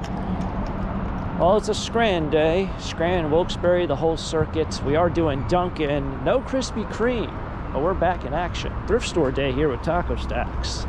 Well, it's a Scranton day. Scranton, Wilkes-Barre, the whole circuit. We are doing Dunkin', no Krispy Kreme, but we're back in action. Thrift store day here with Taco Stacks.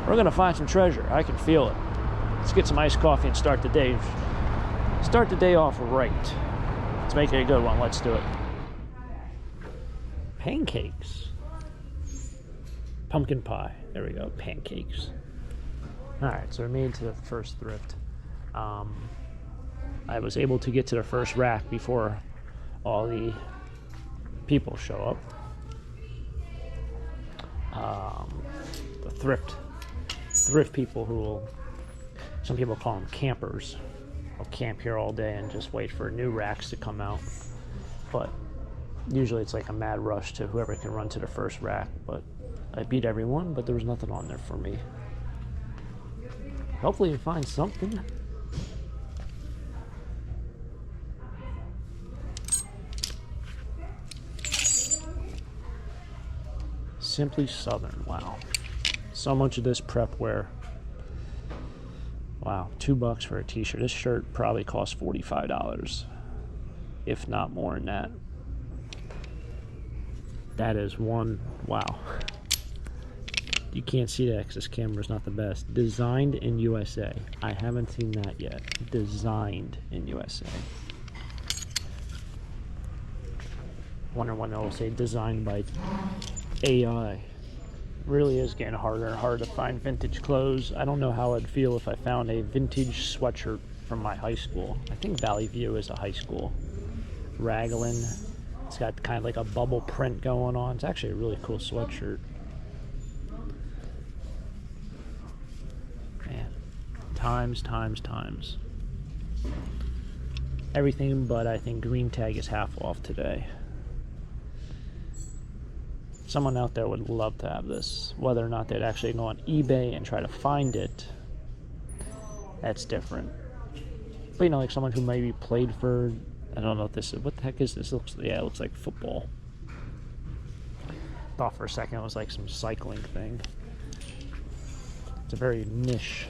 We're gonna find some treasure. I can feel it. Let's get some iced coffee and start the day. Start the day off right. Let's make it a good one. Let's do it. Pancakes. Pumpkin pie. There we go. Pancakes. All right, so we made it to the first thrift. I was able to get to the first rack before all the people show up. The thrift people who will, some people call them campers, will camp here all day and just wait for new racks to come out. But usually it's like a mad rush to whoever can run to the first rack. But I beat everyone, but there was nothing on there for me. Hopefully you find something. Simply Southern. Wow. So much of this prep wear. Wow, $2 for a t-shirt. This shirt probably costs $45, if not more than that. That is one. Wow. You can't see that because this camera's not the best. Designed in USA. I haven't seen that yet. Designed in USA. Wonder when they'll say designed by AI. Really is getting harder and harder to find vintage clothes. I don't know how I'd feel if I found a vintage sweatshirt from my high school. I think Valley View is a high school. Raglan. It's got kind of like a bubble print going on. It's actually a really cool sweatshirt. Man, times. Everything but I think green tag is half off today. Someone out there would love to have this. Whether or not they'd actually go on eBay and try to find it, that's different. But you know, like someone who maybe played for, I don't know what this is. What the heck is this? It looks like football. Thought for a second it was like some cycling thing. It's a very niche.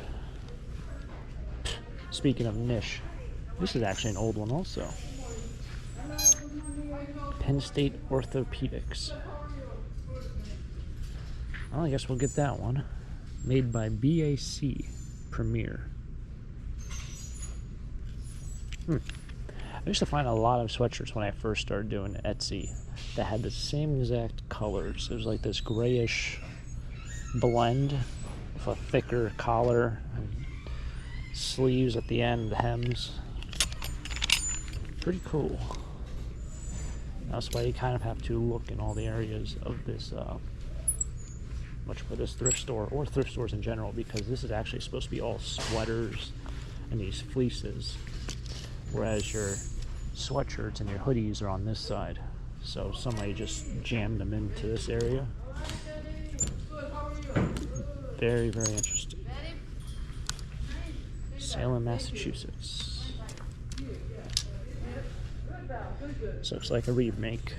Speaking of niche, this is actually an old one also. Penn State Orthopedics. Well, I guess we'll get that one. Made by BAC Premier. I used to find a lot of sweatshirts when I first started doing Etsy that had the same exact colors. It was like this grayish blend with a thicker collar and sleeves at the end, the hems. Pretty cool. That's why you kind of have to look in all the areas of this much for this thrift store or thrift stores in general, because this is actually supposed to be all sweaters and these fleeces, whereas your sweatshirts and your hoodies are on this side. So somebody just jammed them into this area. Very, very interesting. Salem, Massachusetts. So it's like a remake.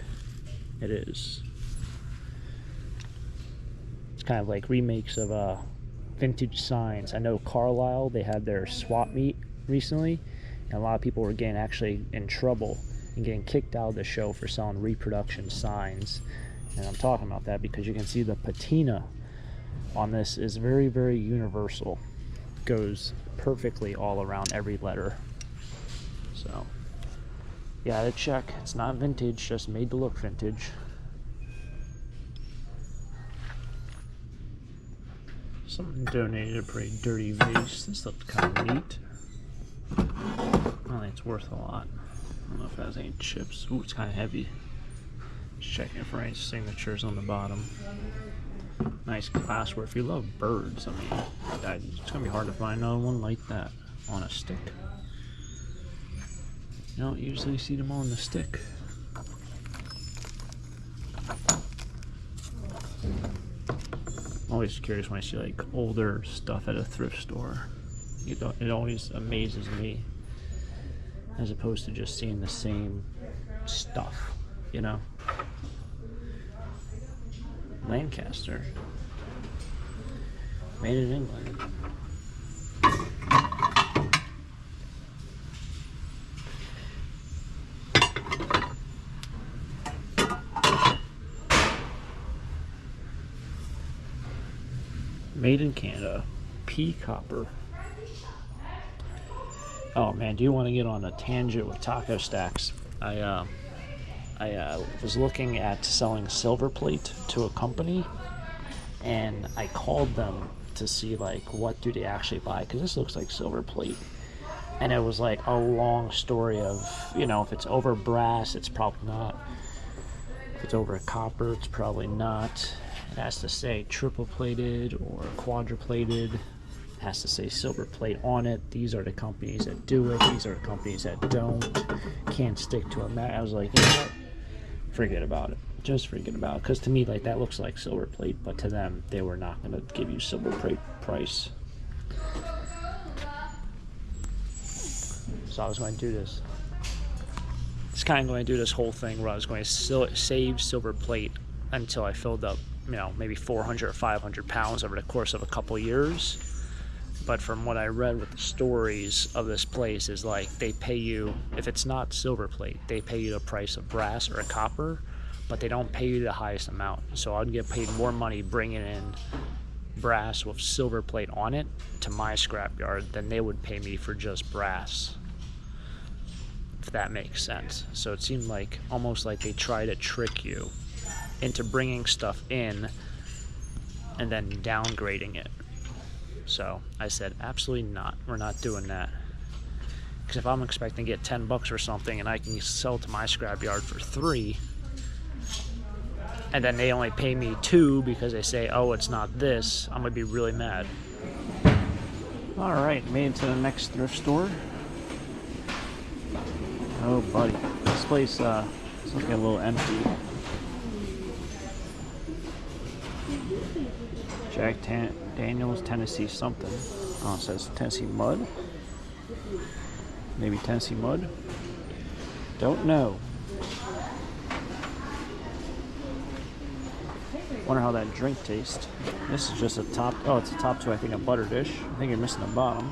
It is. It's kind of like remakes of vintage signs. I know Carlisle, they had their swap meet recently, and a lot of people were getting actually in trouble and getting kicked out of the show for selling reproduction signs. And I'm talking about that because you can see the patina on this is very, very universal. Goes perfectly all around every letter. So, yeah, to check. It's not vintage, just made to look vintage. Someone donated a pretty dirty vase. This looks kind of neat. I think it's worth a lot. I don't know if it has any chips. Ooh, it's kind of heavy. Just checking for any signatures on the bottom. Nice glassware. If you love birds, I mean, it's going to be hard to find another one like that on a stick. You don't usually see them on the stick. I'm always curious when I see like older stuff at a thrift store. It always amazes me, as opposed to just seeing the same stuff, you know. Lancaster, made in England. Made in Canada. Pea copper. Oh man, do you want to get on a tangent with taco stacks? I was looking at selling silver plate to a company, and I called them to see like what do they actually buy, because this looks like silver plate, and it was like a long story of, you know, if it's over brass it's probably not, if it's over copper it's probably not, it has to say triple plated or quadruplated, it has to say silver plate on it. These are the companies that do it, these are the companies that don't, can't stick to it. I was like, you know what, forget about it, just forget about it, because to me like that looks like silver plate, but to them they were not going to give you silver plate price. So I was going to do this. Just kind of going to do this whole thing where I was going to save silver plate until I filled up, you know, maybe 400 or 500 pounds over the course of a couple years. But from what I read with the stories of this place is like they pay you, if it's not silver plate, they pay you the price of brass or a copper, but they don't pay you the highest amount. So I'd get paid more money bringing in brass with silver plate on it to my scrapyard than they would pay me for just brass, if that makes sense. So it seemed like almost like they try to trick you into bringing stuff in and then downgrading it. So I said, absolutely not. We're not doing that. Because if I'm expecting to get 10 bucks or something and I can sell to my scrapyard for 3, and then they only pay me 2 because they say, oh, it's not this, I'm going to be really mad. All right, made it to the next thrift store. Oh, buddy. This place is looking a little empty. Jack Daniels Tennessee something. Oh, it says Tennessee Mud. Maybe Tennessee Mud. Don't know. Wonder how that drink tastes. This is just a top. Oh, it's a top to, I think, a butter dish. I think you're missing the bottom,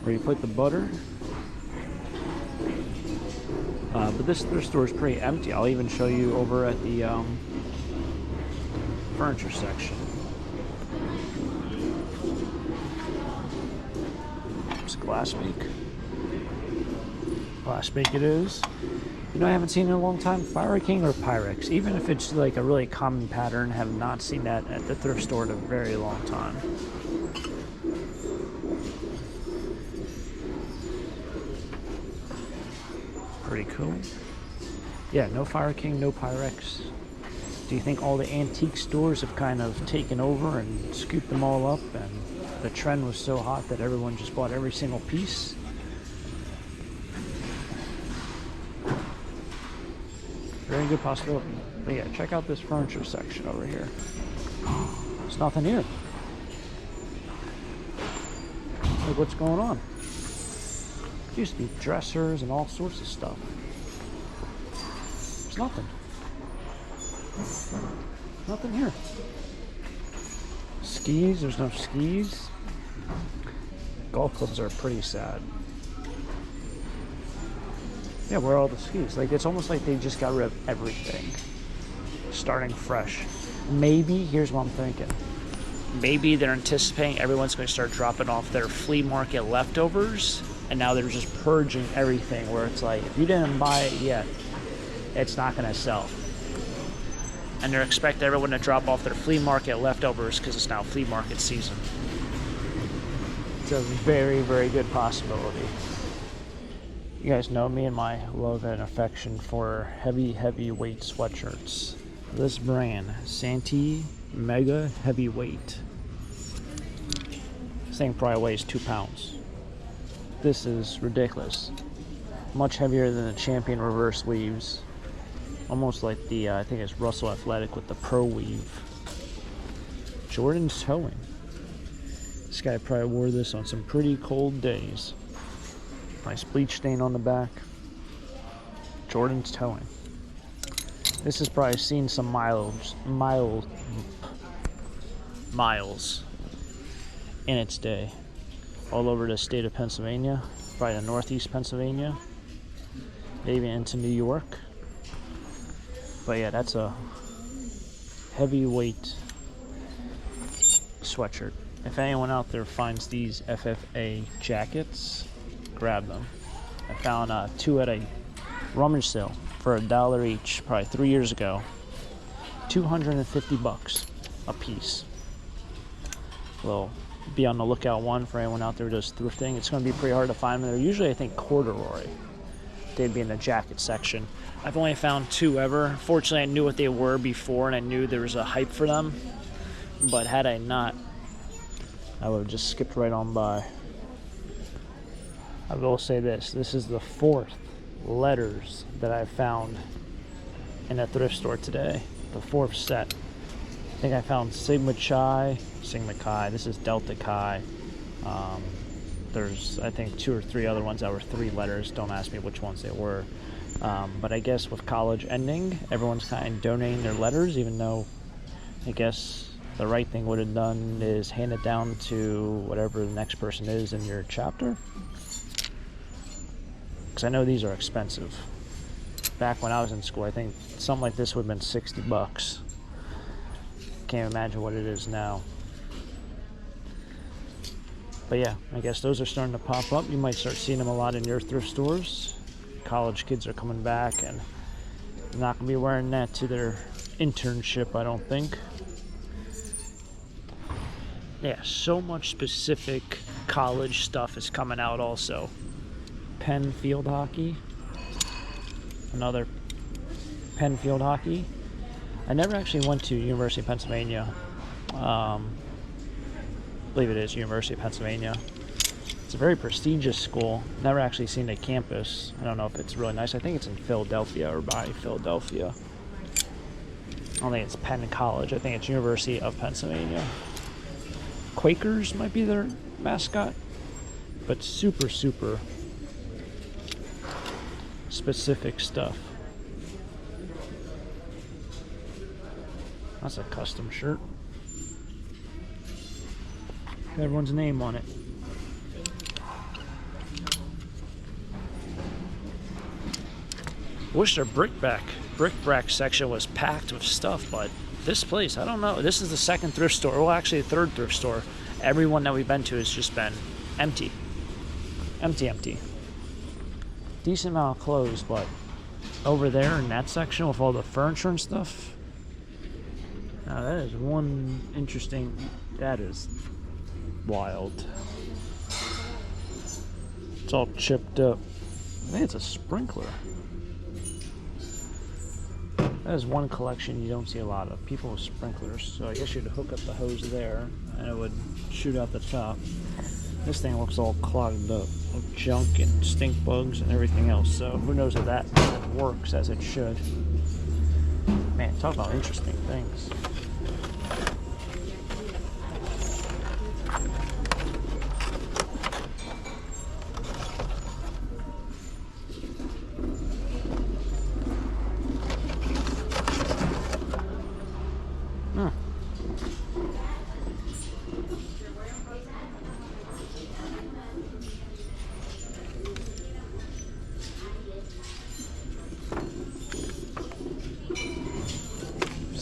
where you put the butter. But this thrift store is pretty empty. I'll even show you over at the furniture section. Glassmake. Glassmake it is. You know, I haven't seen in a long time, Fire King or Pyrex. Even if it's like a really common pattern, have not seen that at the thrift store in a very long time. Pretty cool. Yeah, no Fire King, no Pyrex. Do you think all the antique stores have kind of taken over and scooped them all up, and the trend was so hot that everyone just bought every single piece? Very good possibility. But yeah, check out this furniture section over here. There's nothing here. Look what's going on. There used to be dressers and all sorts of stuff. There's nothing. Nothing here. Skis, there's no skis. Golf clubs are pretty sad. Yeah, where are all the skis? Like, it's almost like they just got rid of everything, starting fresh. Maybe, here's what I'm thinking. Maybe they're anticipating everyone's going to start dropping off their flea market leftovers, and now they're just purging everything, where it's like, if you didn't buy it yet, it's not going to sell. And they're expecting everyone to drop off their flea market leftovers because it's now flea market season. It's a very, very good possibility. You guys know me and my love and affection for heavyweight sweatshirts. This brand, Santee Mega Heavyweight. This thing probably weighs 2 pounds. This is ridiculous. Much heavier than the Champion reverse weaves. Almost like the, I think it's Russell Athletic with the Pro Weave. Jordan's towing. This guy probably wore this on some pretty cold days. Nice bleach stain on the back. Jordan's towing. This has probably seen some miles in its day. All over the state of Pennsylvania, probably the northeast Pennsylvania, maybe into New York. But yeah, that's a heavyweight sweatshirt. If anyone out there finds these FFA jackets, grab them. I found 2 at a rummage sale for $1 each, probably 3 years ago. $250 a piece. Well, be on the lookout one for anyone out there who does thrifting. It's going to be pretty hard to find them. They're usually, I think, corduroy. They'd be in the jacket section. I've only found 2 ever. Fortunately, I knew what they were before, and I knew there was a hype for them. But had I not, I would have just skipped right on by. I will say this. This is the 4th letters that I've found in a thrift store today. The 4th set. I think I found Sigma Chi. This is Delta Chi. There's, I think, 2 or 3 other ones that were 3 letters. Don't ask me which ones they were. But I guess with college ending, everyone's kind of donating their letters, even though I guess the right thing would have done is hand it down to whatever the next person is in your chapter. Because I know these are expensive. Back when I was in school, I think something like this would have been $60. Can't imagine what it is now. But yeah, I guess those are starting to pop up. You might start seeing them a lot in your thrift stores. College kids are coming back and not going to be wearing that to their internship, I don't think. Yeah, so much specific college stuff is coming out also. Penn field hockey. Another Penn field hockey. I never actually went to University of Pennsylvania. I believe it is University of Pennsylvania. It's a very prestigious school. Never actually seen the campus. I don't know if it's really nice. I think it's in Philadelphia or by Philadelphia. I don't think it's Penn College. I think it's University of Pennsylvania. Quakers might be their mascot. But super, super specific stuff. That's a custom shirt. Everyone's name on it. Wish their brick-brack section was packed with stuff, but this place, I don't know. This is the 2nd thrift store. Well, actually, the 3rd thrift store. Every one that we've been to has just been empty. Empty. Decent amount of clothes, but over there in that section with all the furniture and stuff, now that is one interesting. That is wild. It's all chipped up. I think it's a sprinkler. That is one collection you don't see a lot of. People with sprinklers. So I guess you'd hook up the hose there and it would shoot out the top. This thing looks all clogged up with junk and stink bugs and everything else. So who knows if that works as it should. Man, talk about interesting things.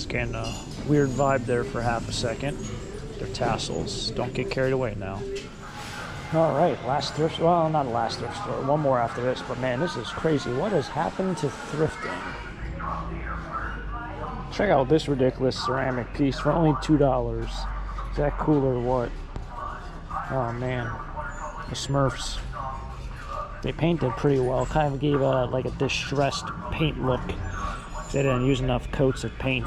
Getting a weird vibe there for half a second. They're tassels. Don't get carried away now. All right, last thrift. Well, not last thrift store. One more after this. But man, this is crazy. What has happened to thrifting? Check out this ridiculous ceramic piece for only $2. Is that cool or what? Oh man, the Smurfs. They painted pretty well. Kind of gave like a distressed paint look. They didn't use enough coats of paint.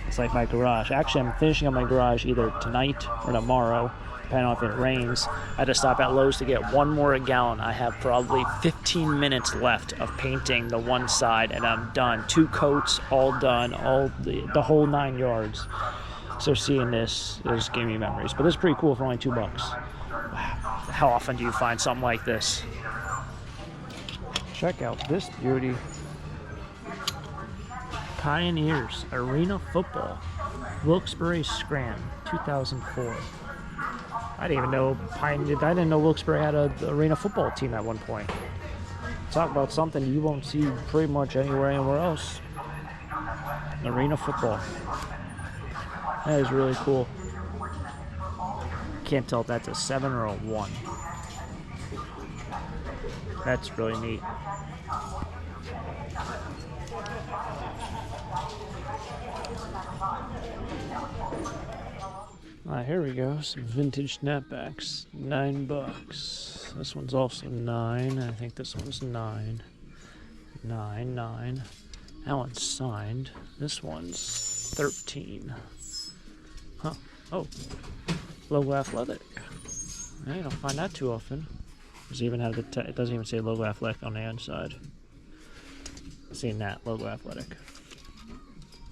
It's like my garage. Actually, I'm finishing up my garage either tonight or tomorrow, depending on if it rains. I had to stop at Lowe's to get 1 more gallon. I have probably 15 minutes left of painting the one side, and I'm done. 2 coats, all done, all the whole 9 yards. So seeing this is giving me memories. But this is pretty cool for only $2. Wow. How often do you find something like this? Check out this beauty. Pioneers Arena Football, Wilkes-Barre Scranton, 2004. I didn't know Wilkes-Barre had an arena football team at one point. Talk about something you won't see pretty much anywhere else. Arena football. That is really cool. Can't tell if that's a 7 or a 1. That's really neat. Here we go. Some vintage snapbacks. $9. This one's also 9. I think this one's 9. 9, 9. That one's signed. This one's 13. Huh. Oh. Logo Athletic. You don't find that too often. Does it even have the it doesn't even say Logo Athletic on the inside. Seen that, Logo Athletic.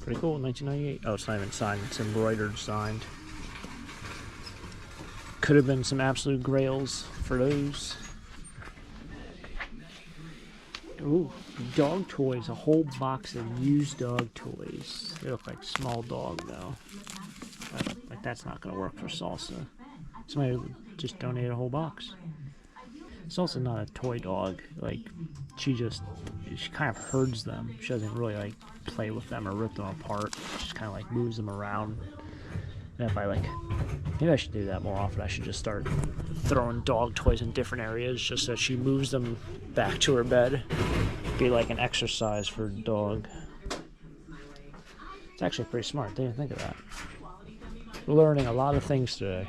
Pretty cool, 1998. Oh, it's not even signed. It's embroidered, signed. Could have been some absolute grails for those. Ooh, dog toys. A whole box of used dog toys. They look like small dog, though. Like, that's not going to work for Salsa. Somebody just donated a whole box. Salsa's not a toy dog. Like, she kind of herds them. She doesn't really, like, play with them or rip them apart. She just kind of, like, moves them around. And if I, like, maybe I should do that more often. I should just start throwing dog toys in different areas just so she moves them back to her bed. Be like an exercise for a dog. It's actually pretty smart. Didn't think of that. Learning a lot of things today.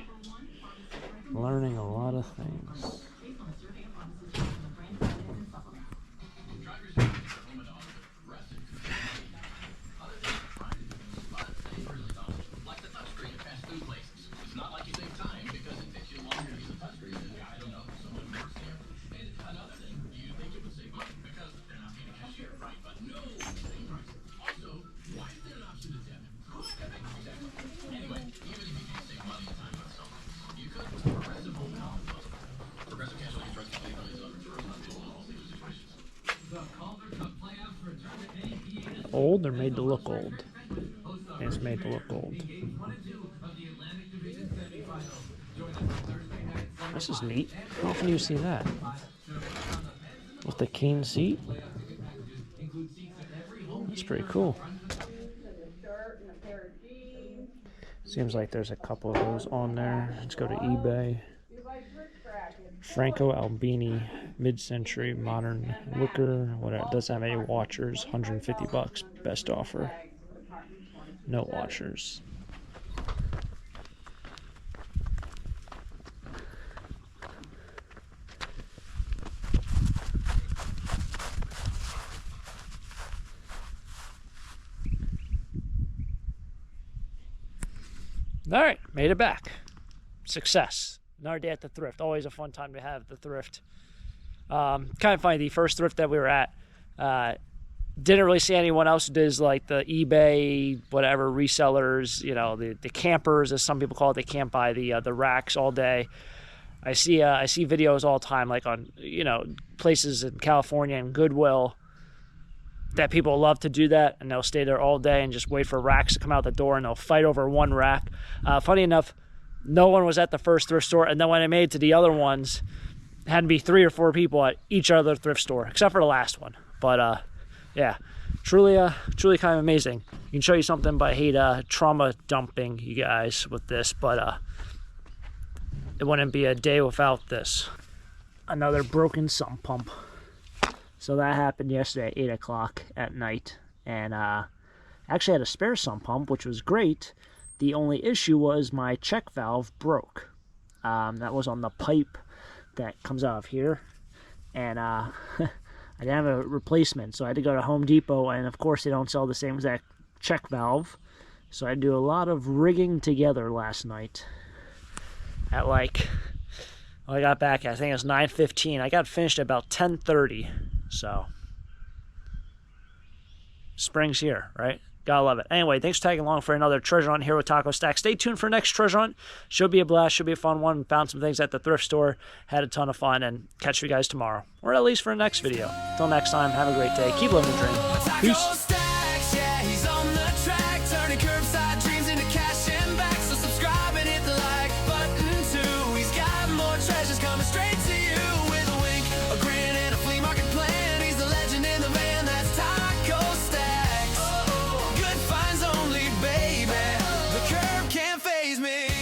Learning a lot of things. Old or made to look old? It's made to look old. This is neat. How often do you see that? With the cane seat? That's pretty cool. Seems like there's a couple of those on there. Let's go to eBay. Franco Albini, mid-century modern wicker, whatever. It doesn't have any watchers. $150, best offer. No watchers. All right, made it back. Success. Another day at the Thrift. Always a fun time to have the Thrift. Kind of funny, the first Thrift that we were at, didn't really see anyone else who does like the eBay, whatever, resellers, you know, the campers, as some people call it. They camp by the racks all day. I see videos all the time, like on, you know, places in California and Goodwill, that people love to do that, and they'll stay there all day and just wait for racks to come out the door, and they'll fight over one rack. Funny enough, no one was at the first thrift store, and then when I made it to the other ones, it had to be 3 or 4 people at each other thrift store, except for the last one. But yeah, truly kind of amazing. I can show you something, but I hate trauma dumping you guys with this, but it wouldn't be a day without this. Another broken sump pump. So that happened yesterday at 8 o'clock at night, and actually had a spare sump pump, which was great. The only issue was my check valve broke. That was on the pipe that comes out of here, and I didn't have a replacement, so I had to go to Home Depot, and of course they don't sell the same exact check valve, so I had to do a lot of rigging together last night. At like, well, I got back, I think it was 9:15. I got finished at about 10:30. So, spring's here, right? Gotta love it. Anyway, thanks for tagging along for another treasure hunt here with Taco Stack. Stay tuned for next treasure hunt. Should be a blast. Should be a fun one. Found some things at the thrift store. Had a ton of fun, and catch you guys tomorrow, or at least for the next video. Until next time, have a great day. Keep living the dream. Peace.